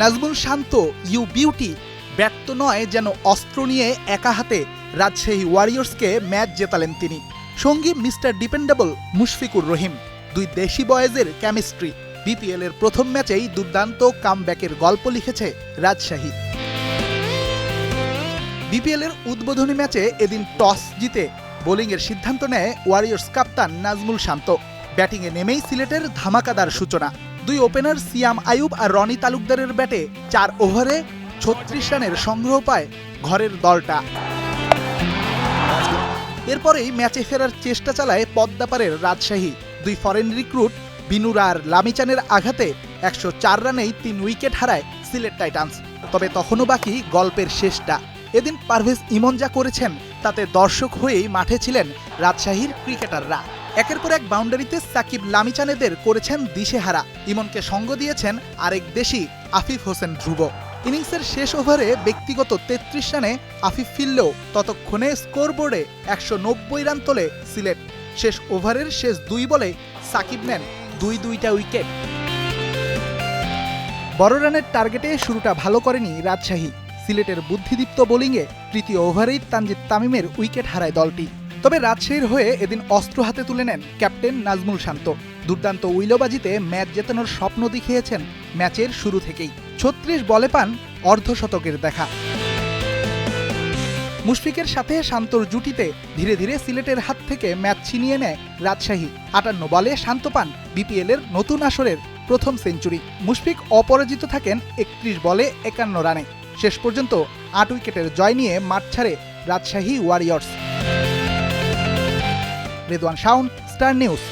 Nazmul Shanto you beauty ব্যর্থ নয় যেন অস্ত্র নিয়ে একা হাতে রাজশাহী ওয়ারিয়র্সকে ম্যাচ জেতালেন তিনি। সঙ্গী মিস্টার ডিপেন্ডেবল মুশফিকুর রহিম। দুই দেশি বয়েজের কেমিস্ট্রি। বিপিএল এর প্রথম ম্যাচেই দুর্দান্ত কামব্যাকের গল্প লিখেছে রাজশাহী। বিপিএল এর উদ্বোধনী ম্যাচে এদিন টস জিতে বোলিংয়ের সিদ্ধান্ত নেয় ওয়ারিয়র্স কাপ্তান নাজমুল শান্ত। ব্যাটিংয়ে নেমেই সিলেটের ধামাকাদার সূচনা। দুই ওপেনার সিয়াম আয়ুব আর রনি তালুকদারের ব্যাটে 4 ওভারে 36 রানের সংগ্রহ পায় ঘরের দলটা। এরপরেই ম্যাচে ফেরার চেষ্টা চালায় পদ্মাপাড়ের রাজশাহী। দুই ফরেন রিক্রুট বিনুর আর লামিচানের আঘাতে 104 রানেই 3 উইকেট হারায় সিলেট টাইটান্স। তবে তখনও বাকি গল্পের শেষটা। এদিন পারভেজ ইমন যা করেছেন তাতে দর্শক হয়েই মাঠে ছিলেন রাজশাহীর ক্রিকেটাররা। একের পর এক বাউন্ডারিতে সাকিব লামিচানেদের করেছেন দিশেহারা। ইমনকে সঙ্গ দিয়েছেন আরেক দেশি আফিফ হোসেন ধ্রুব। ইনিংসের শেষ ওভারে ব্যক্তিগত 33 রানে আফিফ ফিরলেও ততক্ষণে স্কোরবোর্ডে 190 রান তোলে সিলেট। শেষ ওভারের শেষ 2 বলে সাকিব নেন 2-2টা উইকেট। বড় রানের টার্গেটে শুরুটা ভালো করেনি রাজশাহী। সিলেটের বুদ্ধিদীপ্ত বোলিংয়ে তৃতীয় ওভারেই তানজিদ তামিমের উইকেট হারায় দলটি। তবে রাজশাহীর হয়ে এদিন অস্ত্র হাতে তুলে নেন ক্যাপ্টেন নাজমুল শান্ত। দুর্দান্ত উইলোবাজিতে ম্যাচ জেতানোর স্বপ্ন দেখিয়েছেন ম্যাচের শুরু থেকেই। 36 বলে পান অর্ধশতকের দেখা। মুশফিকের সাথে শান্তর জুটিতে ধীরে ধীরে সিলেটের হাত থেকে ম্যাচ ছিনিয়ে নেয় রাজশাহী। 58 বলে শান্ত পান বিপিএল এর নতুন আসরের প্রথম সেঞ্চুরি। মুশফিক অপরাজিত থাকেন 31 বলে 51 রানে। শেষ পর্যন্ত 8 উইকেটের জয় নিয়ে মাঠ ছাড়ে Rajshahi Warriors. Redwan Shaon, star news.